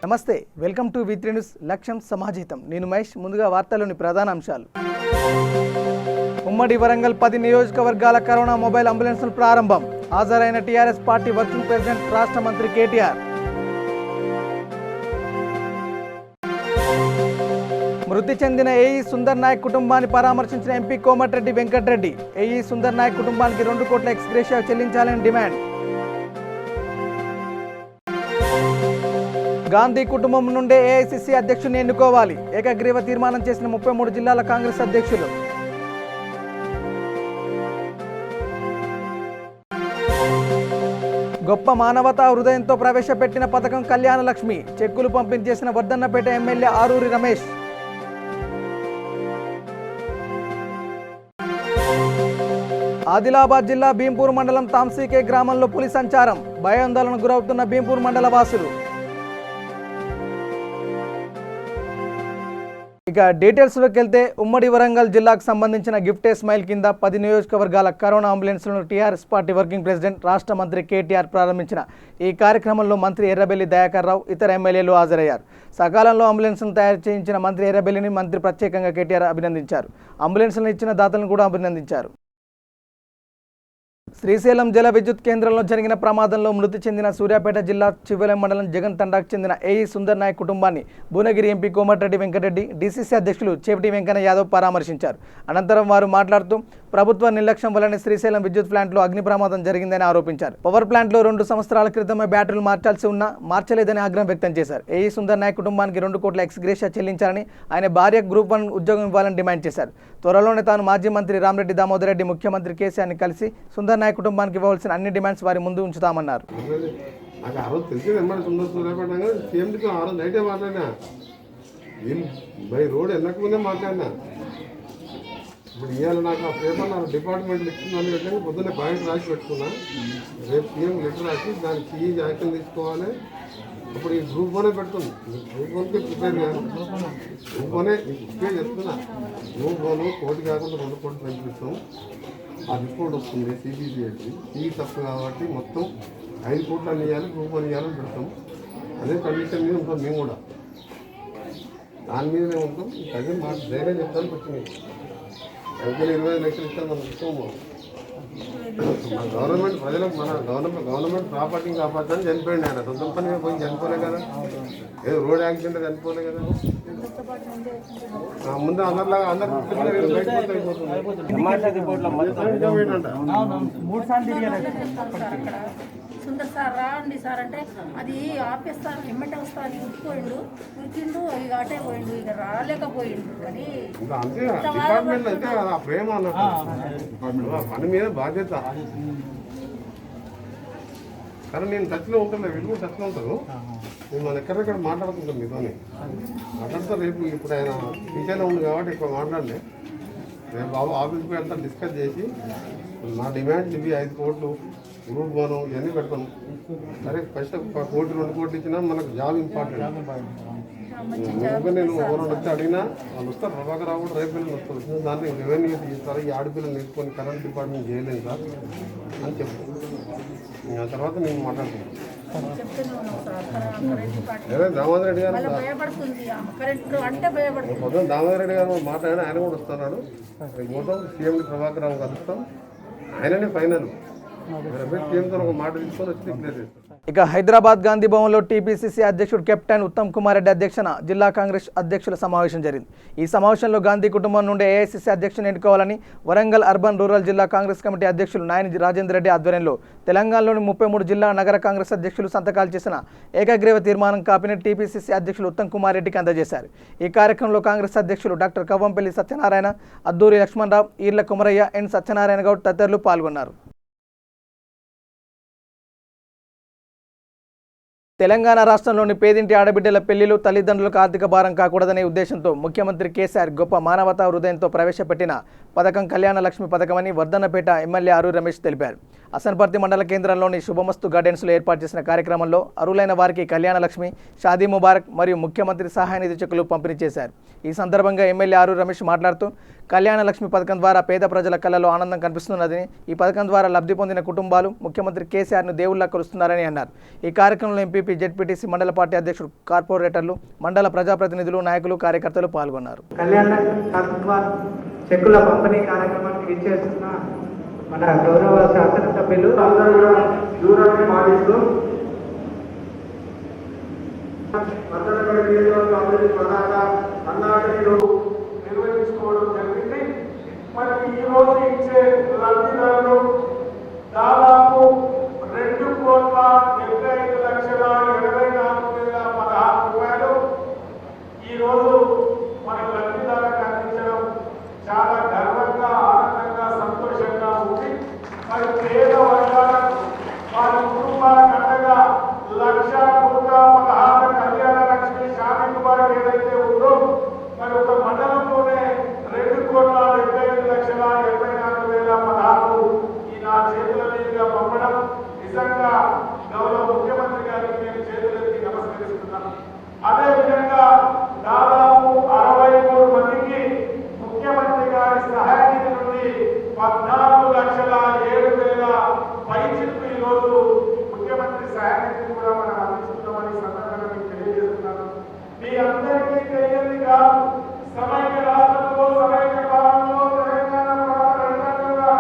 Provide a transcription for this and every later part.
నమస్తే, welcome to V3 news. లక్ష్యం సమాజితం. నేను మహేష్. ముందుగా వార్తల్లోని ప్రధాన అంశాలు. ఉమ్మడి వరంగల్ 10 నియోజకవర్గాల కరోనా మొబైల్ అంబులెన్స్ల ప్రారంభం. హాజరైన టీఆర్ఎస్ పార్టీ వర్కింగ్ ప్రెసిడెంట్ రాష్ట్ర మంత్రి కేటీఆర్. మృతి చెందిన ఏఈ సుందర్ నాయక్ కుటుంబాన్ని పరామర్శించిన ఎంపీ కోమటిరెడ్డి వెంకటరెడ్డి. ఏఈ సుందర్ నాయక్ కుటుంబానికి 2 కోట్ల ఎక్స్గ్రేషియా చెల్లించాలని డిమాండ్. గాంధీ కుటుంబం నుండే ఏఐసిసి అధ్యక్షుడిని ఎన్నుకోవాలి. ఏకగ్రీవ తీర్మానం చేసిన 33 జిల్లాల కాంగ్రెస్ అధ్యక్షులు. గొప్ప మానవతా హృదయంతో ప్రవేశపెట్టిన పథకం కళ్యాణ లక్ష్మి. చెక్కులు పంపిణీ చేసిన వర్ధన్నపేట ఎమ్మెల్యే ఆరూరి రమేష్. ఆదిలాబాద్ జిల్లా భీంపూర్ మండలం తాంసీకే గ్రామంలో పులి సంచారం. భయాందోళనకు గురవుతున్న భీంపూర్ మండల వాసులు. ఇక డీటెయిల్స్లోకి వెళ్తే, ఉమ్మడి వరంగల్ జిల్లాకు సంబంధించిన గిఫ్ట్ ఏ స్మైల్ కింద 10 నియోజకవర్గాల కరోనా అంబులెన్స్లను టీఆర్ఎస్ పార్టీ వర్కింగ్ ప్రెసిడెంట్ రాష్ట్ర మంత్రి కేటీఆర్ ప్రారంభించిన ఈ కార్యక్రమంలో మంత్రి ఎర్రబెల్లి దయాకర్ రావు ఇతర ఎమ్మెల్యేలు హాజరయ్యారు. సకాలంలో అంబులెన్స్ను తయారు చేయించిన మంత్రి ఎర్రబెల్లిని మంత్రి ప్రత్యేకంగా కేటీఆర్ అభినందించారు. అంబులెన్స్లను ఇచ్చిన దాతలను కూడా అభినందించారు. శ్రీశైలం జల విద్యుత్ కేంద్రంలో జరిగిన ప్రమాదంలో మృతి చెందిన సూర్యాపేట జిల్లా చివెలెం మండలం జగన్ తండాకు చెందిన ఏఈ సుందర్ నాయక్ కుటుంబాన్ని భువనగిరి ఎంపీ కోమటిరెడ్డి వెంకటరెడ్డి, డీసీసీ అధ్యక్షులు చేవటి వెంకన్న యాదవ్ పరామర్శించారు. అనంతరం వారు మాట్లాడుతూ ప్రభుత్వ నిర్లక్ష్యం వల్లనే శ్రీశైలం విద్యుత్ ప్లాంట్లో అగ్ని ప్రమాదం జరిగిందని ఆరోపించారు. పవర్ ప్లాంట్లో 2 సంవత్సరాల క్రితమే బ్యాటరీలు మార్చాల్సి ఉన్నా మార్చలేదని ఆగ్రహం వ్యక్తం చేశారు. ఏఈ సుందర్ నాయక్ కుటుంబానికి 2 కోట్ల ఎక్స్గ్రేషియా చెల్లించాలని, ఆయన భార్య గ్రూప్ 1 ఉద్యోగం ఇవ్వాలని డిమాండ్ చేశారు. త్వరలోనే తాను మాజీ మంత్రి రామరెడ్డి దామోదర్ రెడ్డి, ముఖ్యమంత్రి కేసీఆర్ని కలిసి సుందర్ నాయక్ కుటుంబానికి ఇవ్వాల్సిన అన్ని డిమాండ్స్ వారి ముందు ఉంచుతామన్నారు. ఇప్పుడు ఇవాళ నాకు ఆ పేపర్ నాకు డిపార్ట్మెంట్లో ఇచ్చిందని పెట్టండి, పొద్దున్నే పాయింట్ రాసి పెట్టుకున్నా. రేపు సీఎం లెటర్ రాసి దానికి యాక్షన్ తీసుకోవాలి. అప్పుడు ఈ గ్రూప్ 1 పెడుతుంది. గ్రూప్ 1కి ప్రిపేర్ కాదు. గ్రూప్ 1 ప్రిపేర్ చేస్తున్నా. గ్రూప్ 1 కోటి కాకుండా 2 కోట్లు పెంచుతాం. ఆ రిపోర్ట్ వస్తుంది సిబిసిఐకి. ఈ తప్పు కాబట్టి మొత్తం 5 కోట్లు అని ఇవ్వాలి, గ్రూప్ 1 ఇవ్వాలని పెడతాం. అదే కండిషన్ మీద ఉంటాం మేము కూడా. దాని మీదనే ఉంటాం. అదే మాకు ధైర్యం చెప్తానికి వచ్చింది. అందుకని 25 లక్షలు ఇస్తాను మనం ఇస్తాము. మన గవర్నమెంట్ ప్రజలకు మన గవర్నమెంట్ ప్రాపర్టీని కాపాడుతాను చనిపోయింది. ఆయన సొంత పని మీద పోయి చనిపోలే కదా, ఏదో రోడ్ యాక్సిడెంట్ చనిపోలే కదా. ముందు అందరిలాగా అందరు సుందర్ సార్ రాండి సార్ అంటే అది ఆపేస్తాను ఎమ్మటే వస్తాను ఉరికిపోయిండు, ఉరికిండు ఇక అటే పోయిండు, ఇక రాలేకపోయిండు. కానీ ప్రేమ అన్నట్టు పని మీద బాధ్యత. కానీ నేను టచ్లో ఉంటాను, వీళ్ళు టచ్లో ఉంటారు. నేను మన ఎక్కడెక్కడ మాట్లాడుతుంటాం మీతోని మాట్లాడుతా. రేపు ఇప్పుడు ఆయన టీచర్లో ఉంది కాబట్టి ఎక్కువ మాట్లాడలే. రేపు బాబు ఆఫీస్కి వెళ్తా డిస్కస్ చేసి నా డిమాండ్స్ ఇవి 5 కోట్లు గ్రూప్ 1 ఇవన్నీ పెడతాం. సరే ఫస్ట్ 1 కోటి 2 కోట్లు ఇచ్చినా మనకు జాబ్ ఇంపార్టెంట్. నేను ఎవరైనా వచ్చి అడిగినా వాళ్ళు వస్తారు. ప్రభాకర్ రావు కూడా రేపు పిల్లలు వస్తారు. దాంట్లో రెవెన్యూ తీస్తారు. ఈ ఆడపిల్లలు నేర్చుకొని కరెంట్ డిపార్ట్మెంట్ చేయలేదు సార్ అని చెప్పు. ఆ తర్వాత నేను మాట్లాడుతున్నాను. దామోదర్ రెడ్డి గారు పొద్దున దామోదర్ రెడ్డి గారు మాట్లాడినా ఆయన కూడా వస్తున్నాడు. పోతాం సీఎంని ప్రభాకర్ రావు కలుస్తాం. ఆయననే ఫైనల్ సీఎంతో ఒక మాట తీసుకొని వచ్చి డిక్లేర్ చేస్తాం. ఇక హైదరాబాద్ గాంధీ భవన్లో టీపీసీసీ అధ్యక్షుడు కెప్టెన్ ఉత్తమ్ కుమార్ రెడ్డి అధ్యక్షన జిల్లా కాంగ్రెస్ అధ్యక్షుల సమావేశం జరిగింది. ఈ సమావేశంలో గాంధీ కుటుంబం నుండి ఏఐసీసీ అధ్యక్షుని ఎన్నుకోవాలని వరంగల్ అర్బన్ రూరల్ జిల్లా కాంగ్రెస్ కమిటీ అధ్యక్షులు నాయని రాజేందర్ రెడ్డి ఆధ్వర్యంలో తెలంగాణలోని 33 జిల్లా నగర కాంగ్రెస్ అధ్యక్షులు సంతకాలు చేసిన ఏకగ్రీవ తీర్మానం కాపీని టీపీసీసీ అధ్యక్షులు ఉత్తమ్ కుమార్ రెడ్డికి అందజేశారు. ఈ కార్యక్రమంలో కాంగ్రెస్ అధ్యక్షులు డాక్టర్ కవ్వంపల్లి సత్యనారాయణ, అద్దూరి లక్ష్మణరావు, ఈర్ల కుమరయ్య, ఎన్ సత్యనారాయణ గౌడ్ తదితరులు పాల్గొన్నారు. తెలంగాణ రాష్ట్రంలోని పేదింటి ఆడబిడ్డల పెళ్లిలు తల్లిదండ్రులకు ఆర్థిక భారం కాకూడదనే ఉద్దేశంతో ముఖ్యమంత్రి కేసీఆర్ గొప్ప మానవతా హృదయంతో ప్రవేశపెట్టిన పథకం కళ్యాణ లక్ష్మి పథకమని వర్ధన్నపేట ఎమ్మెల్యే ఆరు రమేష్ తెలిపారు. అసన్పర్తి మండల కేంద్రంలోని శుభమస్తు గార్డెన్స్లో ఏర్పాటు చేసిన కార్యక్రమంలో అర్హులైన వారికి కళ్యాణ లక్ష్మి, షాదీ ముబారక్ మరియు ముఖ్యమంత్రి సహాయ నిధి చెక్కులు పంపిణీ చేశారు. ఈ సందర్భంగా ఎమ్మెల్యే ఆరు రమేష్ మాట్లాడుతూ కళ్యాణ లక్ష్మి పథకం ద్వారా పేద ప్రజల కళ్ళలో ఆనందం కనిపిస్తున్నదని, ఈ పథకం ద్వారా లబ్ధి పొందిన కుటుంబాలు ముఖ్యమంత్రి కేసీఆర్ను దేవుళ్లా కొలుస్తున్నారని అన్నారు. ఈ కార్యక్రమంలో ఎంపీపీ, జెడ్పీటీసీ మండల పార్టీ అధ్యక్షుడు, కార్పొరేటర్లు, మండల ప్రజాప్రతినిధులు, నాయకులు, కార్యకర్తలు పాల్గొన్నారు. కళ్యాణ చెక్కుల పంపిణీ కార్యక్రమానికి ఇచ్చేస్తున్న మన గౌరవ శాసనసభ్యులు అందరూ కూడా దూరాన్ని పాటిస్తూ వర్ధన్నపేట నియోజకవర్గ అభివృద్ధి పతాక అన్నాటిలో నిర్వహించుకోవడం జరిగింది. మరి ఈ రోజు ఇచ్చే లబ్ధిదారులు దాదాపు 2,75,84,016 రూపాయలు ఈ రోజు మనకు లబ్ధిదారులకు అందించడం చాలా గర్వంగా, ఆనందంగా, సంతోషంగా ఉంది. మరి పేద వర్గాలకు వారి కుటుంబాలకు అండగా 1,16,16 కళ్యాణ లక్ష్మి, షాదీ ముబారక్ ఏదైతే ఉందో మరి ఒక మండలంలోనే 2,75,84,16 ఈ నా చేతుల మీదుగా పంపడం నిజంగా గౌరవ ముఖ్యమంత్రి గారికి నేను చేతులెత్తి నమస్కరిస్తున్నాను. అదేవిధంగా దాదాపు 63 మందికి ముఖ్యమంత్రి గారి సహాయ నిధి నుండి 14,07,000 పైచిలకు ఈ రోజు ముఖ్యమంత్రి సహాయ నిధిని కూడా మనం అందిస్తున్నామని సందర్భంగా మీకు తెలియజేస్తున్నాను. మీ అందరికీ తెలియదు కాదు, సమైక్య రాష్ట్రంలో, సమైక్య పాలనలో తెలంగాణ ప్రాంత రైతాంగంగా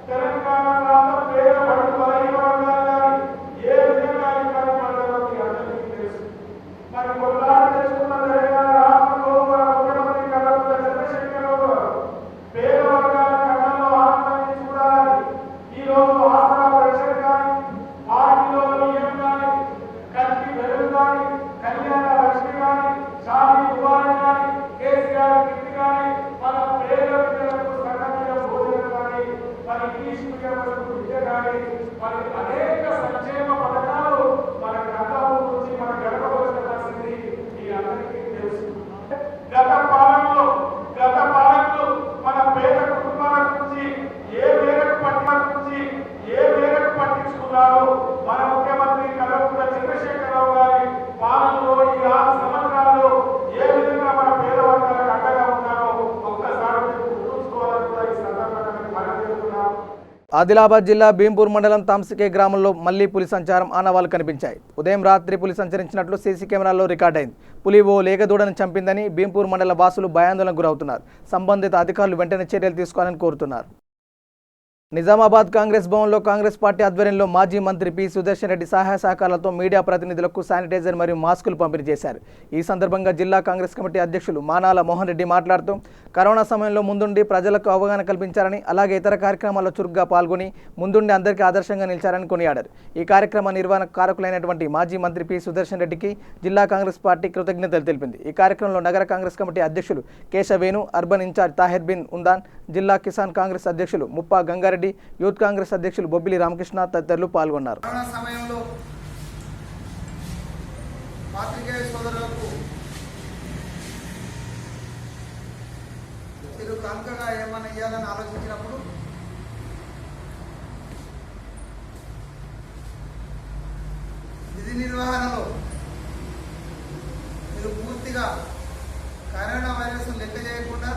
తెలంగాణ ప్రాంత పేద బడుగు బలహీన వర్గాలు ఏ విధంగా ఇబ్బంది పడ్డారో మీ అందరికీ తెలుసు. మరి కొట్లాడి తెచ్చుకున్న తెలంగాణ రాష్ట్రంలో మన ముఖ్యమంత్రి కల్వకుంట్ల చంద్రశేఖరరావు గారు పేద వర్గాల కళ్ళలో ఆనందాన్ని చూడాలని ఈ రోజు ఆసరా పెన్షన్ కానీ, పార్టీలో బియ్యం కానీ, కంటి వెలుగు కానీ, కళ్యాణ లక్ష్మి కానీ, షాదీ ముబారక్ కానీ, కేసీఆర్ కిట్ కానీ, మన పేద పిల్లలకు సన్నమైన భోజనం కానీ, మన ఇంగ్లీష్ మీడియం విద్య కానీ, మరి అనేక సంక్షేమ పథకాలు మన కళ్ళ నుంచి మన గడపవలసిన పరిస్థితి మీ అందరికీ తెలుసు. గత పాలనలో మన పేద కుటుంబాల నుంచి ఏ మేరకు పట్టించుకున్నారో మన ముఖ్యమంత్రి కల్వకుంట్ల చంద్రశేఖరరావు గారి పాలనలో ఈ 6 సంవత్సరాల్లో ఏ విధంగా మన పేద వర్గాలకు అండగా ఉన్నారో ఒక్కసారి గుర్తుంచుకోవాలని కూడా ఈ సందర్భంగా మనం చేస్తున్నాం. ఆదిలాబాద్ జిల్లా భీంపూర్ మండలం తాంసికే గ్రామంలో మళ్లీ పులి సంచారం ఆనవాళ్లు కనిపించాయి. ఉదయం రాత్రి పులి సంచరించినట్లు సీసీ కెమెరాల్లో రికార్డైంది. పులి ఓ లేగదూడను చంపిందని భీంపూర్ మండల వాసులు భయాందోళనకు గురవుతున్నారు. సంబంధిత అధికారులు వెంటనే చర్యలు తీసుకోవాలని కోరుతున్నారు. నిజామాబాద్ కాంగ్రెస్ భవన్లో కాంగ్రెస్ పార్టీ ఆధ్వర్యంలో మాజీ మంత్రి పి సుదర్శన్ రెడ్డి సహాయ సహకారాలతో మీడియా ప్రతినిధులకు శానిటైజర్ మరియు మాస్కులు పంపిణీ చేశారు. ఈ సందర్భంగా జిల్లా కాంగ్రెస్ కమిటీ అధ్యక్షులు మానాల మోహన్ రెడ్డి మాట్లాడుతూ కరోనా సమయంలో ముందుండి ప్రజలకు అవగాహన కల్పించారని, అలాగే ఇతర కార్యక్రమాల్లో చురుగ్గా పాల్గొని ముందుండి అందరికీ ఆదర్శంగా నిలిచారని కొనియాడారు. ఈ కార్యక్రమ నిర్వహణ కారకులైనటువంటి మాజీ మంత్రి పి సుదర్శన్ రెడ్డికి జిల్లా కాంగ్రెస్ పార్టీ కృతజ్ఞతలు తెలిపింది. ఈ కార్యక్రమంలో నగర కాంగ్రెస్ కమిటీ అధ్యక్షులు కేశవేణు, అర్బన్ ఇన్ఛార్జ్ తాహిర్ బిన్ ఉందాన్, జిల్లా కిసాన్ కాంగ్రెస్ అధ్యక్షులు ముప్పా గంగారెడ్డి, యూత్ కాంగ్రెస్ అధ్యక్షులు బొబ్బిలి రామకృష్ణ తదితరులు పాల్గొన్నారు. కరోనా సమయంలో పాత్రికేయ సోదరులకు మీరు కానుకగా ఏమైనా ఇవ్వాలని ఆలోచించినప్పుడు విధి నిర్వహణలో మీరు పూర్తిగా కరోనా వైరస్ లెక్క చేయకుండా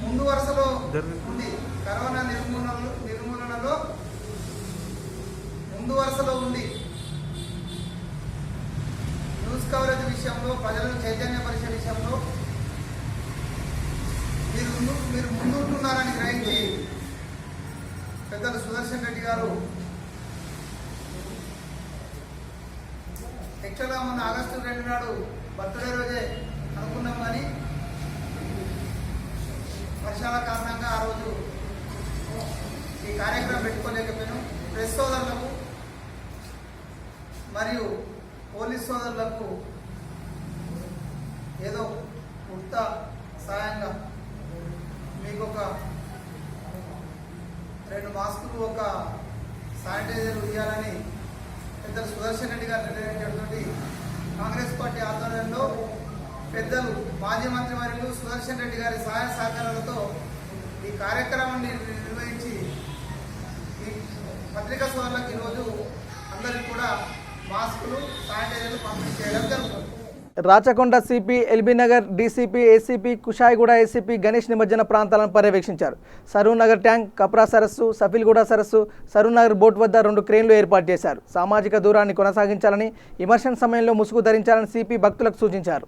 ముందు వరుసలో ఉండి కరోనా నిర్మూలనలో ముందు వరుసలో ఉండి న్యూస్ కవరేజ్ విషయంలో, ప్రజలను చైతన్యపరిచే విషయంలో మీరు ముందుంటున్నారని గ్రహించి పెద్దలు సుదర్శన్ రెడ్డి గారు యాక్చువల్గా మొన్న ఆగస్టు 2 నాడు బర్త్డే రోజే అనుకున్నాం, కానీ వర్షాల కారణంగా ఆ రోజు ఈ కార్యక్రమం పెట్టుకోలేకపోయాను. ప్రెస్ సోదరులకు మరియు పోలీస్ సోదరులకు ఏదో ఉత్త సాయంగా మీకు ఒక 2 మాస్కులు, ఒక శానిటైజర్ ఇవ్వాలని పెద్దలు సుదర్శన్ రెడ్డి గారు నిర్ణయించడంతో కాంగ్రెస్ పార్టీ ఆధ్వర్యంలో పెద్దలు మాజీ మంత్రి వర్యులు సుదర్శన్ రెడ్డి గారి సహాయ సహకారాలతో ఈ కార్యక్రమాన్ని నిర్వహించి ఈ పత్రికా సోదరులకు ఈరోజు అందరికీ కూడా మాస్కులు, శానిటైజర్లు పంపిణీ చేయడం జరుగుతుంది. Rachakonda CP, LB Nagar DCP, ACP, Kushaiguda ACP Ganesh నిమజ్జన ప్రాంతాలను పర్యవేక్షించారు. సరూనగర్ ట్యాంక్, కప్రా సరస్సు, సఫిల్గూడ సరస్సు, సరూనగర్ బోట్ వద్ద 2 క్రేన్లు ఏర్పాటు చేశారు. సామాజిక దూరాన్ని కొనసాగించాలని, ఇమర్షన్ సమయంలో ముసుగు ధరించాలని సిపి భక్తులకు సూచించారు.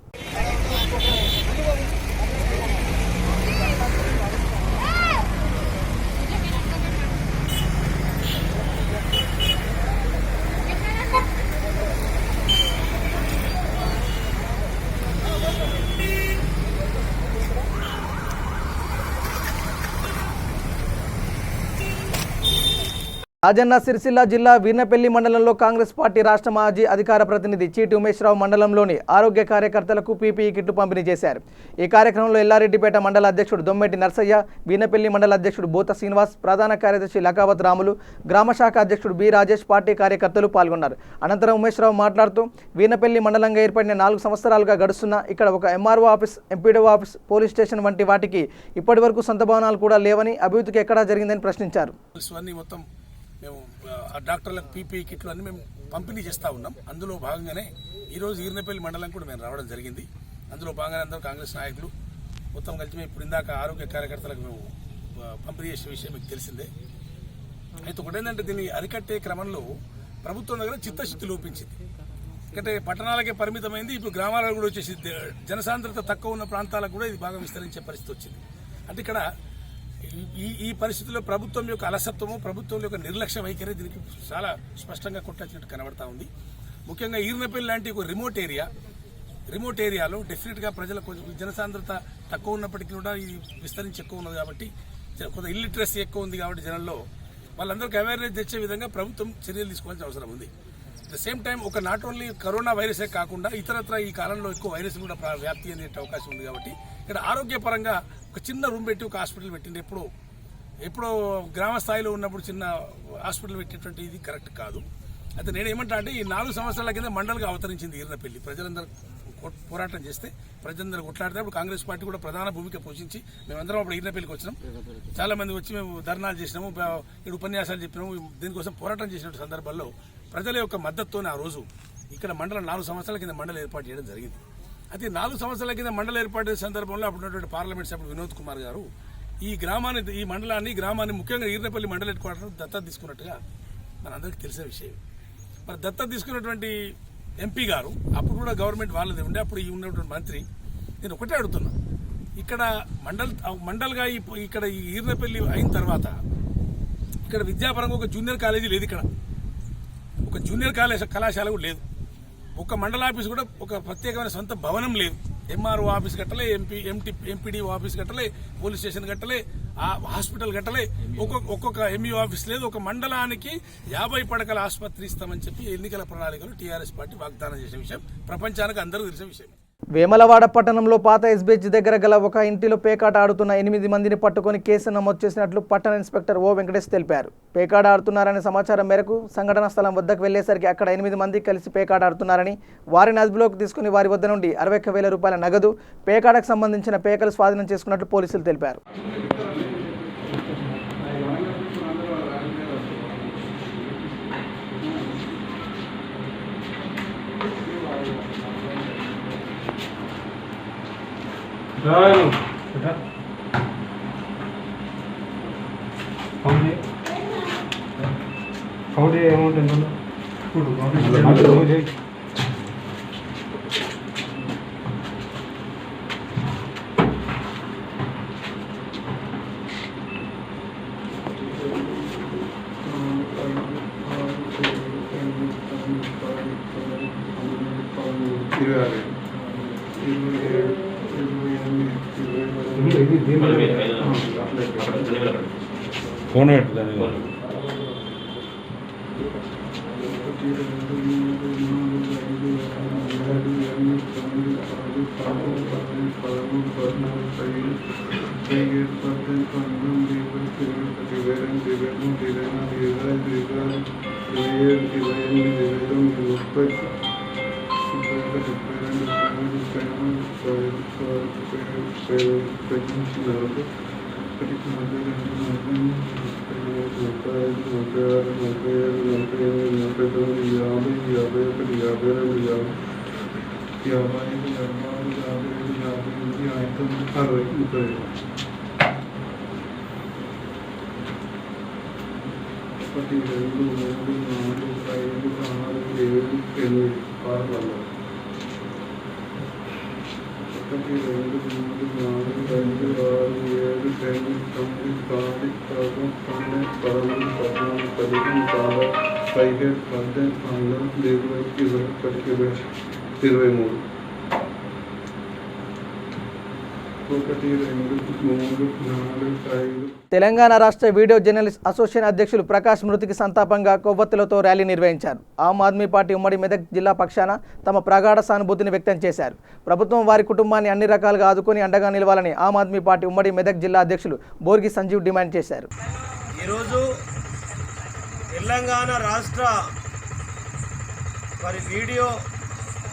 రాజన్న సిరిసిల్ల జిల్లా వీర్నపల్లి మండలంలో కాంగ్రెస్ పార్టీ రాష్ట్ర మాజీ అధికార ప్రతినిధి చీటి ఉమేశ్రావు మండలంలోని ఆరోగ్య కార్యకర్తలకు పీపీఈ కిట్లు పంపిణీ చేశారు. ఈ కార్యక్రమంలో ఎల్లారెడ్డిపేట మండల అధ్యక్షుడు దొమ్మెటి నర్సయ్య, వీర్నపల్లి మండల అధ్యక్షుడు బోత శ్రీనివాస్, ప్రధాన కార్యదర్శి లకావత్ రాములు, గ్రామశాఖ అధ్యక్షుడు బి రాజేష్ పార్టీ కార్యకర్తలు పాల్గొన్నారు. అనంతరం ఉమేశ్రావు మాట్లాడుతూ వీర్నపల్లి మండలంగా ఏర్పడిన 4 సంవత్సరాలుగా గడుస్తున్న ఇక్కడ ఒక MRO office, MPDO office, police station వంటి వాటికి ఇప్పటి వరకు సొంత భవనాలు కూడా లేవని, అభివృద్ధికి ఎక్కడా జరిగిందని ప్రశ్నించారు. మేము డాక్టర్లకు పీపీఈ కిట్లు అన్ని మేము పంపిణీ చేస్తూ ఉన్నాం. అందులో భాగంగానే ఈరోజు వీర్నపల్లి మండలం కూడా మేము రావడం జరిగింది. అందులో భాగంగానే అందరూ కాంగ్రెస్ నాయకులు మొత్తం కలిసి మేము ఇప్పుడు ఇందాక ఆరోగ్య కార్యకర్తలకు మేము పంపిణీ చేసే విషయం మీకు తెలిసిందే. అయితే ఒకటేంటంటే దీన్ని అరికట్టే క్రమంలో ప్రభుత్వం దగ్గర చిత్తశుద్ధి లోపించింది. ఎందుకంటే పట్టణాలకే పరిమితమైంది, ఇప్పుడు గ్రామాలకు కూడా వచ్చేసి జనసాంద్రత తక్కువ ఉన్న ప్రాంతాలకు కూడా ఇది బాగా విస్తరించే పరిస్థితి వచ్చింది. అంటే ఇక్కడ ఈ పరిస్థితుల్లో ప్రభుత్వం యొక్క అలసత్వము, ప్రభుత్వం యొక్క నిర్లక్ష్య వైఖరి దీనికి చాలా స్పష్టంగా కొట్టినట్టు కనబడతా ఉంది. ముఖ్యంగా ఈర్నపల్లి లాంటి ఒక రిమోట్ ఏరియాలో డెఫినెట్గా ప్రజలకు జనసాంద్రత తక్కువ ఉన్నప్పటికీ కూడా ఇది విస్తరించి ఎక్కువ ఉన్నది కాబట్టి, కొంత ఇల్లిటరసీ ఎక్కువ ఉంది కాబట్టి జనంలో వాళ్ళందరికీ అవేర్నెస్ తెచ్చే విధంగా ప్రభుత్వం చర్యలు తీసుకోవాల్సిన అవసరం ఉంది. అట్ ద సేమ్ టైం ఒక నాట్ ఓన్లీ కరోనా వైరసే కాకుండా ఇతరత్ర ఈ కాలంలో ఎక్కువ వైరస్ కూడా వ్యాప్తి అనే అవకాశం ఉంది కాబట్టి ఇక్కడ ఆరోగ్యపరంగా ఒక చిన్న రూమ్ పెట్టి ఒక హాస్పిటల్ పెట్టింది. ఎప్పుడో గ్రామ స్థాయిలో ఉన్నప్పుడు చిన్న హాస్పిటల్ పెట్టేటువంటి ఇది కరెక్ట్ కాదు. అయితే నేను ఏమంటా అంటే ఈ 4 సంవత్సరాల కింద మండలిగా అవతరించింది ఈర్నపల్లి. ప్రజలందరూ పోరాటం చేస్తే, ప్రజలందరూ కొట్లాడితే అప్పుడు కాంగ్రెస్ పార్టీ కూడా ప్రధాన భూమిక పోషించి మేమందరం అప్పుడు ఈర్నపల్లికి వచ్చినాం. చాలా మంది వచ్చి మేము ధర్నాలు చేసినాము, ఇక్కడ ఉపన్యాసాలు చెప్పినాము. దీనికోసం పోరాటం చేసిన సందర్భాల్లో ప్రజల యొక్క మద్దతుతోనే ఆ రోజు ఇక్కడ మండలం 4 సంవత్సరాల కింద మండలి ఏర్పాటు చేయడం జరిగింది. అయితే 4 సంవత్సరాల కింద మండలి ఏర్పాటు చేసే సందర్భంలో అప్పుడున్నటువంటి పార్లమెంట్ సభ్యుడు వినోద్ కుమార్ గారు ఈ గ్రామాన్ని ముఖ్యంగా ఈర్నపల్లి మండలి హెడ్ క్వార్టర్ దత్తత తీసుకున్నట్టుగా మనందరికీ తెలిసిన విషయం. మరి దత్తత తీసుకున్నటువంటి ఎంపీ గారు అప్పుడు కూడా గవర్నమెంట్ వాళ్ళది ఉండే, అప్పుడు ఈ ఉన్నటువంటి మంత్రి, నేను ఒకటే అడుగుతున్నా, ఇక్కడ మండల్గా ఇక్కడ ఈ ఈర్నపల్లి అయిన తర్వాత ఇక్కడ విద్యాపరంగా ఒక జూనియర్ కాలేజీ లేదు, ఇక్కడ ఒక జూనియర్ కళాశాల కూడా లేదు, ఒక మండల ఆఫీస్ కూడా ఒక ప్రత్యేకమైన సొంత భవనం లేదు. ఎంఆర్ఓ ఆఫీస్ కట్టలే, ఎంపీడీఓ ఆఫీస్ కట్టలే, పోలీస్ స్టేషన్ కట్టలే, హాస్పిటల్ కట్టలే, ఒక్కొక్క ఎంఈఓ ఆఫీస్ లేదు. ఒక మండలానికి 50 పడకల ఆసుపత్రి ఇస్తామని చెప్పి ఎన్నికల ప్రణాళికలు టీఆర్ఎస్ పార్టీ వాగ్దానం చేసే విషయం ప్రపంచానికి అందరూ తెలిసిన విషయం. వేమలవాడ పట్టణంలో పాత ఎస్బీహెచ్ దగ్గర గల ఒక ఇంటిలో పేకాట ఆడుతున్న 8 మందిని పట్టుకొని కేసు నమోదు చేసినట్లు పట్టణ ఇన్స్పెక్టర్ ఓ వెంకటేష్ తెలిపారు. పేకాట ఆడుతున్నారనే సమాచారం మేరకు సంఘటనా స్థలం వద్దకు వెళ్లేసరికి అక్కడ 8 మంది కలిసి పేకాట ఆడుతున్నారని, వారిని అదుపులోకి తీసుకుని వారి వద్ద నుండి 61,000 రూపాయల నగదు, పేకాటకు సంబంధించిన పేకలు స్వాధీనం చేసుకున్నట్లు పోలీసులు తెలిపారు. కౌంట్ అమౌంట్ ఎంత? ఫోన్ పెట్టలేదు. తెలంగాణ రాష్ట్ర వీడియో జర్నలిస్ట్ అసోసియేషన్ అధ్యక్షులు ప్రకాష్ మృతికి సంతాపంగా కొవ్వొత్తులతో ర్యాలీ నిర్వహించారు. ఆమ్ ఆద్మీ పార్టీ ఉమ్మడి మెదక్ జిల్లా పక్షాన తమ ప్రగాఢ సానుభూతిని వ్యక్తం చేశారు. ప్రభుత్వం వారి కుటుంబాన్ని అన్ని రకాలుగా ఆదుకొని అండగా నిలవాలని ఆమ్ ఆద్మీ పార్టీ ఉమ్మడి మెదక్ జిల్లా అధ్యక్షులు బోర్గి సంజీవ్ డిమాండ్ చేశారు. ఈరోజు తెలంగాణ రాష్ట్ర మరి వీడియో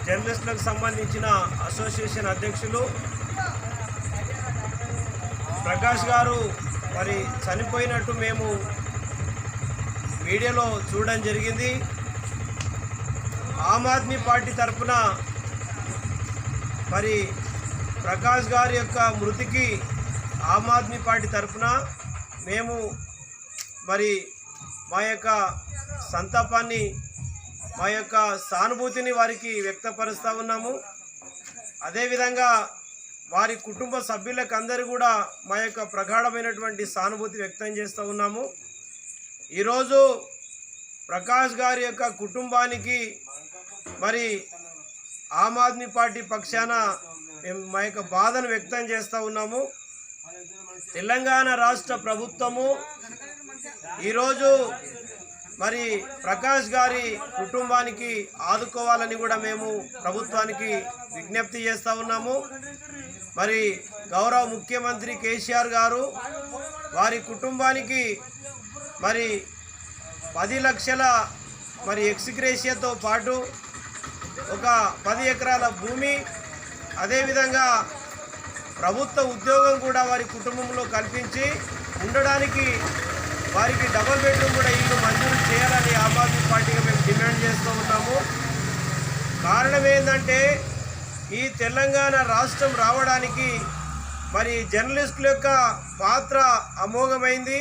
జర్నలిస్టులకు సంబంధించిన అసోసియేషన్ అధ్యక్షులు ప్రకాష్ గారు మరి చనిపోయినట్టు మేము మీడియాలో చూడడం జరిగింది. ఆమ్ ఆద్మీ పార్టీ తరఫున మరి ప్రకాష్ గారి యొక్క మృతికి ఆమ్ ఆద్మీ పార్టీ తరఫున మేము మరి మా యొక్క సంతాపాన్ని మా యొక్క సానుభూతిని వారికి వ్యక్తపరుస్తూ ఉన్నాము. అదేవిధంగా వారి కుటుంబ సభ్యులకు అందరూ కూడా మా యొక్క ప్రగాఢమైనటువంటి సానుభూతి వ్యక్తం చేస్తూ ఉన్నాము. ఈరోజు ప్రకాష్ గారి యొక్క కుటుంబానికి మరి ఆమ్ ఆద్మీ పార్టీ పక్షాన మేము మా యొక్క బాధను వ్యక్తం చేస్తూ ఉన్నాము. తెలంగాణ రాష్ట్ర ప్రభుత్వము ఈరోజు మరి ప్రకాష్ గారి కుటుంబానికి ఆదుకోవాలని కూడా మేము ప్రభుత్వానికి విజ్ఞప్తి చేస్తూ ఉన్నాము. మరి గౌరవ ముఖ్యమంత్రి కేసీఆర్ గారు వారి కుటుంబానికి మరి 10 లక్షల మరి ఎక్స్గ్రేషియాతో పాటు ఒక 10 ఎకరాల భూమి, అదేవిధంగా ప్రభుత్వ ఉద్యోగం కూడా వారి కుటుంబంలో కల్పించి ఉండడానికి వారికి డబుల్ బెడ్రూమ్ కూడా ఇల్లు మంజూరు చేయాలని ఆమ్ ఆద్మీ పార్టీగా మేము డిమాండ్ చేస్తూ ఉన్నాము. కారణం ఏంటంటే ఈ తెలంగాణ రాష్ట్రం రావడానికి మరి జర్నలిస్టుల యొక్క పాత్ర అమోఘమైంది.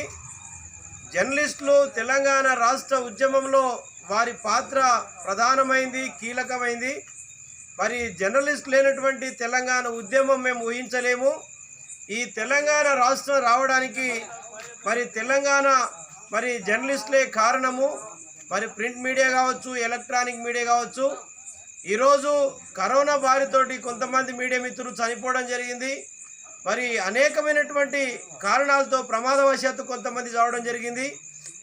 జర్నలిస్టులు తెలంగాణ రాష్ట్ర ఉద్యమంలో వారి పాత్ర ప్రధానమైంది, కీలకమైంది. మరి జర్నలిస్ట్ లేనటువంటి తెలంగాణ ఉద్యమం మేము ఊహించలేము. ఈ తెలంగాణ రాష్ట్రం రావడానికి మరి తెలంగాణ మరి జర్నలిస్టులే కారణము. మరి ప్రింట్ మీడియా కావచ్చు, ఎలక్ట్రానిక్ మీడియా కావచ్చు. ఈరోజు కరోనా బారితోటి కొంతమంది మీడియా మిత్రులు చనిపోవడం జరిగింది. మరి అనేకమైనటువంటి కారణాలతో ప్రమాదవశాత్తు కొంతమంది చావడం జరిగింది.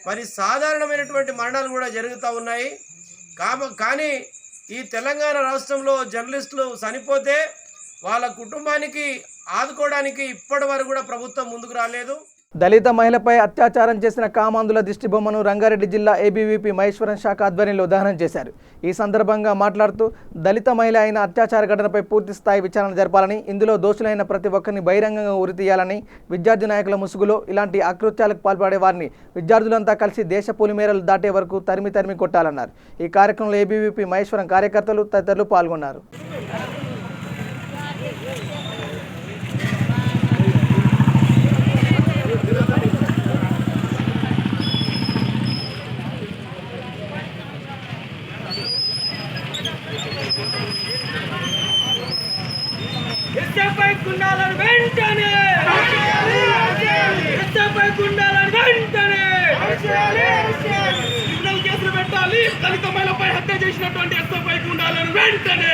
మరి సాధారణమైనటువంటి మరణాలు కూడా జరుగుతూ ఉన్నాయి. కానీ ఈ తెలంగాణ రాష్ట్రంలో జర్నలిస్టులు చనిపోతే వాళ్ళ కుటుంబానికి ఆదుకోవడానికి ఇప్పటి వరకు కూడా ప్రభుత్వం ముందుకు రాలేదు. దళిత మహిళపై అత్యాచారం చేసిన కామాంధుల దిష్టిబొమ్మను రంగారెడ్డి జిల్లా ఏబీవీపీ మహేశ్వరం శాఖ ఆధ్వర్యంలో దహనం చేశారు. ఈ సందర్భంగా మాట్లాడుతూ దళిత మహిళ అయిన అత్యాచార ఘటనపై పూర్తి స్థాయి విచారణ జరపాలని, ఇందులో దోషులైన ప్రతి ఒక్కరిని బహిరంగంగా ఉరితీయాలని, విద్యార్థి నాయకుల ముసుగులో ఇలాంటి అకృత్యాలకు పాల్పడే వారిని విద్యార్థులంతా కలిసి దేశ పొలిమేరలు దాటే వరకు తరిమి కొట్టాలన్నారు. ఈ కార్యక్రమంలో ఏబీవీపీ మహేశ్వరం కార్యకర్తలు తదితరులు పాల్గొన్నారు. దళిత మహిళపై హత్య చేసినటువంటి ఎస్ఎఫ్ఐ గుండాలను వెంటనే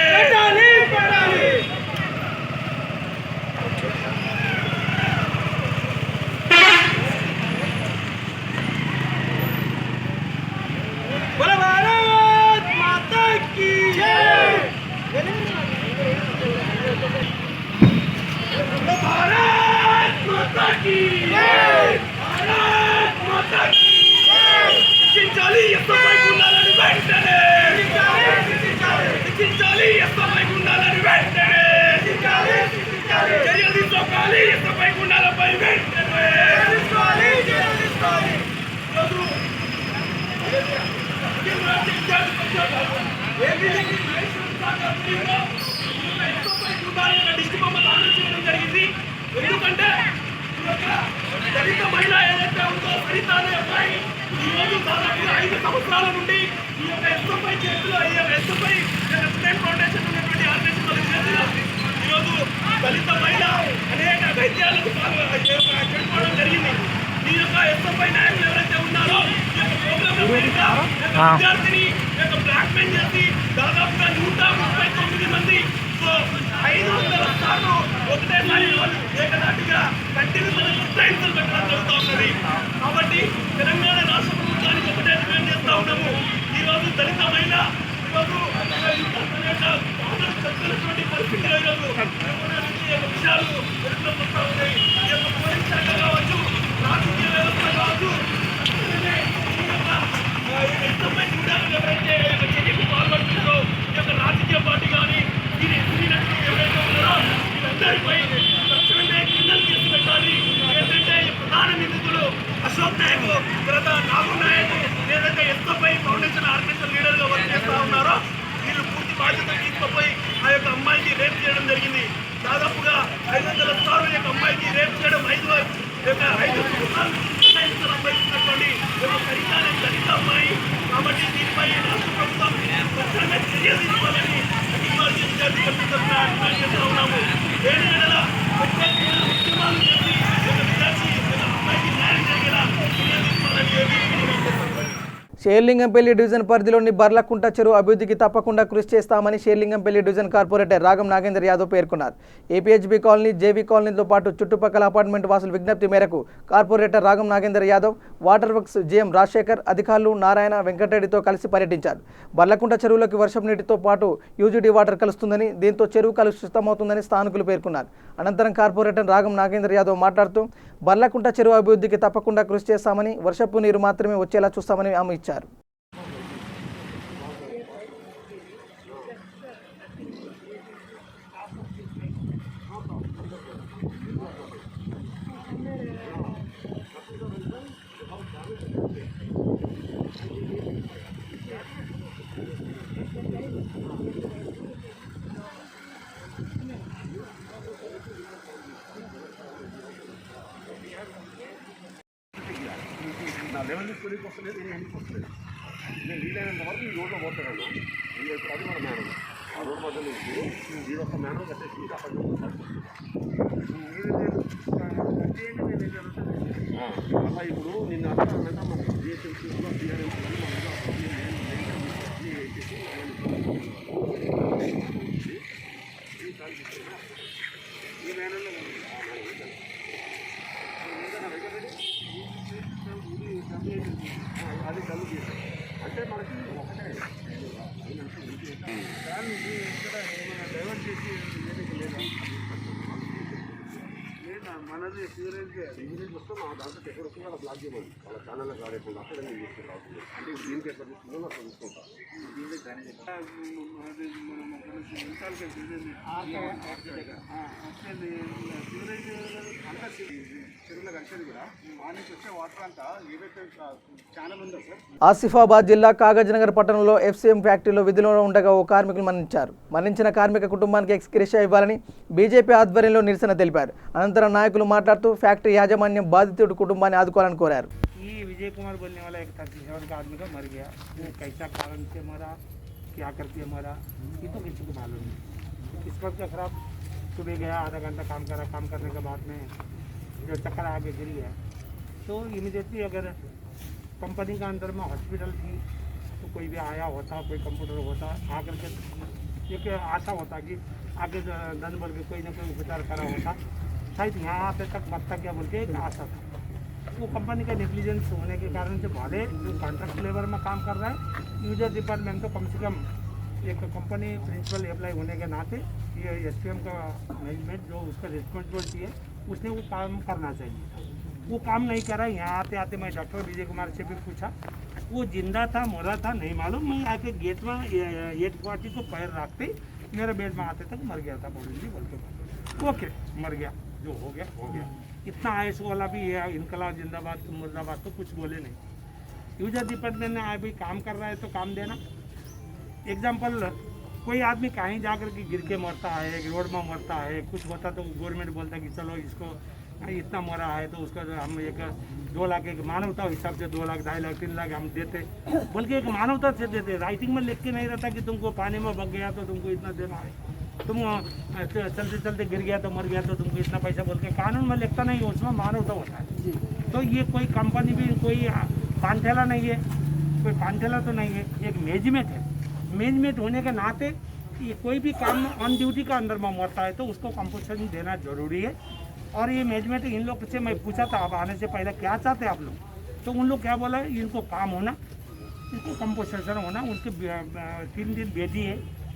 భారత్ మాతా కీ జై, భారత్ మాతా కీ జై, భారత్ మాతా కీ జై. రక్షించాలి ఎస్ఎఫ్ఐ గుండాలను వెంటనే, రక్షించాలి ఎస్ఎఫ్ఐ గుండాలను వెంటనే. ఎందుకంటే దళిత మహిళ ఏదైతే ఉందో సరిత అనే అమ్మాయి ఈ రోజు దాదాపుగా 5 సంవత్సరాల నుండి ఈ యొక్క ఎస్ఎఫ్ఐ చేతిలో ఈ యొక్క ఎస్ఎఫ్ఐ స్టూడెంట్ ఫౌండేషన్ ఉన్నటువంటి ఆర్గనైజేషన్ చేతిలో ఈరోజు దళిత మహిళ అనేక వైద్యాలకు చెప్పుకోవడం జరిగింది. ఈ యొక్క ఎస్ఎఫ్ఐ నాయకులు ఎవరైతే ఉన్నారో ఈ యొక్క ప్రోగ్రామ్ విద్యార్థిని బ్లాక్మెయిల్ చేసి దాదాపుగా 139 మంది 500 సార్లు ఒకటేసారి ఏకదాటిగా కంటిన్యూస్ స్ట్రైక్స్ పెట్టడం జరుగుతూ ఉన్నది. కాబట్టి తెలంగాణ రాష్ట్ర ప్రభుత్వానికి ఒకటే డిమాండ్ చేస్తూ ఉన్నాము. ఈరోజు దళిత మహిళ ఈరోజు చెప్తున్నటువంటి పరిస్థితిలో ఈరోజు విషయాలు వెలుగులోకి వస్తూ ఉన్నాయి. ఈ యొక్క పోలీస్ శాఖ కావచ్చు, రాజకీయ వ్యవస్థ కావచ్చు, ఎవరైతే చర్యకు పాల్పడుతున్నారో ఈ యొక్క రాజకీయ పార్టీ కానీ ఎవరైతే ఉన్నారో వీళ్ళందరిపై తక్షణమే క్రిమినల్ కేసు పెట్టాలి. ఏంటంటే ప్రధాన నిందితులు అశోక్ నాయక్, తర్వాత నాగు నాయక్ ఏదైతే ఎస్ఎఫ్ఐ ఫౌండేషన్ ఆర్గనైజేషన్ లీడర్గా వర్క్ చేస్తూ ఉన్నారో వీళ్ళు పూర్తి బాధ్యత తీసుకుపోయి ఆ యొక్క అమ్మాయికి రేప్ చేయడం జరిగింది. దాదాపుగా 500 సార్లు ఈ యొక్క అమ్మాయికి రేప్ చేయడం 5 సంవత్సరాలు అనుభవిస్తున్నటువంటి ఒక దళిత అమ్మాయి. కాబట్టి దీనిపై రాష్ట్ర ప్రభుత్వం తక్షణమే చర్య తీసుకోవాలని విద్యార్థి డిమాండ్ చేస్తూ ఉన్నాము. ఏడు నెలల ఉద్యమాలు చేసి విద్యార్థి అమ్మాయికి న్యాయం జరిగేలా చర్య తీసుకోవాలని డిమాండ్ చేస్తాము. షేర్లింగంపల్లి డివిజన్ పరిధిలోని బర్లకుంట చెరువు అభివృద్ధికి తప్పకుండా కృషి చేస్తామని షేర్లింగంపల్లి డివిజన్ కార్పొరేటర్ రాగం నాగేందర్ యాదవ్ పేర్కొన్నారు. ఏపీహెచ్బీ కాలనీ, జేవీ కాలనీతో పాటు చుట్టుపక్కల అపార్ట్మెంట్ వాసుల విజ్ఞప్తి మేరకు కార్పొరేటర్ రాగం Nagender Yadav, water works GM Rajasekhar, అధికారులు నారాయణ, వెంకటరెడ్డితో కలిసి పర్యటించారు. బర్లకుంట చెరువులోకి వర్షపు నీటితో పాటు యూజీడీ వాటర్ కలుస్తుందని, దీంతో చెరువు కలుషితమవుతుందని స్థానికులు పేర్కొన్నారు. అనంతరం కార్పొరేటర్ రాగం నాగేందర్ యాదవ్ మాట్లాడుతూ బర్లకుంట చెరువు అభివృద్ధికి తప్పకుండా కృషి చేస్తామని, వర్షపు నీరు మాత్రమే వచ్చేలా చూస్తామని హామీ ఇచ్చారు. నా లెవెల్ తీసుకొని వస్తలేదు, నేను ఎందుకు వస్తలేదు. నేను వీలైనంత వరకు ఈ రోడ్లో పోతాను. అది మన మేడం ఆ రోడ్ మధ్యలో నుంచి ఈ ఒక మేడం కట్టేసి అక్కడ అలా ఇప్పుడు నిన్న అర్థం మన జిఎస్ఎంసీలో ఈ మేడంలో అది కళ్ళు అంటే మనకి ఒకటే ఇక్కడ ఏమైనా డైవర్ట్ చేసి లేదా మనది సీవరేజ్ వస్తే మా దాంట్లో ఎక్కడ వస్తుందో అలా బ్లాక్ చేయమని వాళ్ళ ఛానల్లో కాలేకుండా అక్కడ నేను తీసుకుంటాను. అంటే ఇప్పుడు దీనికి ఎక్కడ తీసుకుందో అక్కడ తీసుకుంటాను. సీవరేజ్ అంతా చెరువులో కలిసేది కూడా మార్నింగ్ వచ్చే వాటర్ అంతా ఏదైతే ఛానల్ ఉందో సార్. ఆసిఫాబాద్ జిల్లా కాగజ్నగర్ పట్టణంలో ఎఫ్సీఎం ఫ్యాక్టరీలో విధుల్లో ఉండగా ఓ కార్మికులు మరణించారు. మరణించిన కార్మిక కుటుంబానికి ఎక్స్గ్రేషియా ఇవ్వాలని బీజేపీ ఆధ్వర్యంలో నిరసన తెలిపారు. అనంతరం నాయకులు మాట్లాడుతూ ఫ్యాక్టరీ యాజమాన్యం బాధితుడి కుటుంబాన్ని ఆదుకోవాలని కోరారు. विजय कुमार बोलने वाला एक 37 का आदमी का मर गया। वो कैसा कारण से मरा, क्या करके मरा, ये तो किसी को मालूम नहीं। किस्मत का खराब, सुबह गया, आधा घंटा काम करा, काम करने के बाद में जो चक्कर आगे गिर गया। तो इमीडिएटली अगर कंपनी का अंदर में हॉस्पिटल थी तो कोई भी आया होता, कोई कंप्यूटर होता, आकर के एक आशा होता कि आगे दन बोल के कोई ना कोई उपचार करा होता, शायद यहाँ पे तक बचता क्या बोल के एक आशा था। वो कंपनी का नेग्लिजेंस होने के कारण से भले जो कॉन्ट्रैक्ट लेबर में काम कर रहा है, यूजर डिपार्टमेंट तो कम से कम एक कंपनी प्रिंसिपल एम्प्लॉय होने के नाते ये एसपीएम का मैनेजमेंट जो उसका रिस्पॉन्सिबिलिटी है उसने वो काम करना चाहिए था। वो काम नहीं करा। यहाँ आते आते मैं डॉक्टर विजय कुमार से भी पूछा, वो जिंदा था मरा था नहीं मालूम। मैं आके गेट में 8:40 को पैर रखते मेरे बेड में आते तक मर गया था बोल के। ओके मर गया, जो हो गया हो गया। इतना आयुष वाला भी है, इनकलाब जिंदाबाद मुर्दाबाद तो कुछ बोले नहीं। यूजर डिपार्टमेंट ने अभी काम कर रहा है तो काम देना, एग्जाम्पल कोई आदमी कहीं जाकर के गिर के मरता है, रोड में मरता है, कुछ होता तो गवर्नमेंट बोलता कि चलो इसको इतना मरा है तो उसका हम एक 2 लाख एक मानवता हिसाब से 2 लाख 2.5 लाख 3 लाख हम देते, बल्कि एक मानवता से देते। राइटिंग में लिख के नहीं रहता कि तुमको पानी में बग गया तो तुमको इतना देना है, तुम चलते चलते गिर गया तो मर गया तो तुमको इतना पैसा, बोल के कानून में लिखता नहीं है, उसमें मानवता होता है। तो ये कोई कंपनी भी कोई पानठेला नहीं है, कोई पानठेला तो नहीं है, एक मैनेजमेंट है। मैनेजमेंट होने के नाते ये कोई भी काम ऑन ड्यूटी का अंदर में मरता है तो उसको कंपनसेशन देना जरूरी है। और ये मैनेजमेंट इन लोग से मैं पूछा था आप आने से पहले क्या चाहते हैं आप लोग, तो उन लोग क्या बोला, इनको काम होना, इनको कंपनसेशन होना, उनके 3 बेटी है,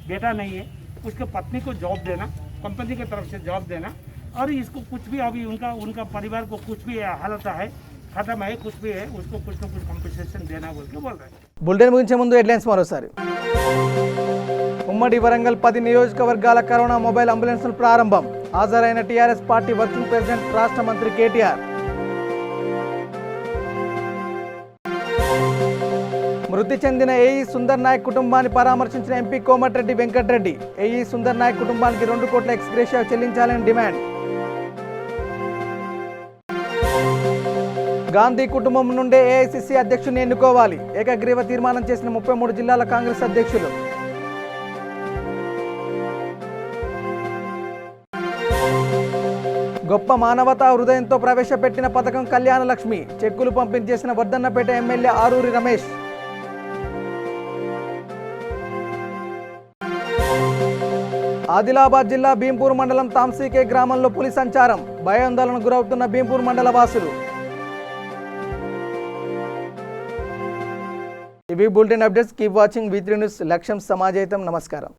बेटा नहीं है, उसके पत्नी को जॉब देना, कंपनी की तरफ से जॉब देना, और इसको कुछ भी अभी उनका परिवार को कुछ भी हालत है खत्म है, कुछ भी है, उसको कुछ न कुछ कंपनसेशन देना बोल के बोल रहे हैं। బులెటిన్ ముగించే ముందు హెడ్లైన్స్ మరోసారి. ఉమ్మడి వరంగల్ 10 నియోజకవర్గాల కరోనా మొబైల్ అంబులెన్సులు ప్రారంభం. హాజరైన టీఆర్ఎస్ పార్టీ వర్కింగ్ ప్రెసిడెంట్ రాష్ట్ర మంత్రి కేటీఆర్. మృతి చెందిన ఏఈ సుందర్ నాయక్ కుటుంబాన్ని పరామర్శించిన ఎంపీ కోమటిరెడ్డి వెంకటరెడ్డి. ఏఈ సుందర్ నాయక్ కుటుంబానికి 2 కోట్ల ఎక్స్గ్రేషియా చెల్లించాలని డిమాండ్. గాంధీ కుటుంబం నుండే ఏఐసిసి అధ్యక్షుని ఎన్నుకోవాలి. ఏకగ్రీవ తీర్మానం చేసిన 33 జిల్లాల కాంగ్రెస్ అధ్యక్షులు. గొప్ప మానవతా హృదయంతో ప్రవేశపెట్టిన పథకం కళ్యాణ లక్ష్మి. చెక్కులు పంపిణీ చేసిన వర్ధన్నపేట ఎమ్మెల్యే ఆరూరి రమేష్. ఆదిలాబాద్ జిల్లా భీంపూర్ మండలం తాంసీకే గ్రామంలో పులి సంచారం. భయాందోళనకు గురవుతున్న భీంపూర్ మండల వాసులు. ఇవి bulletin updates. Keep watching V3 news. లక్ష్యం సమాజహితం. నమస్కారం.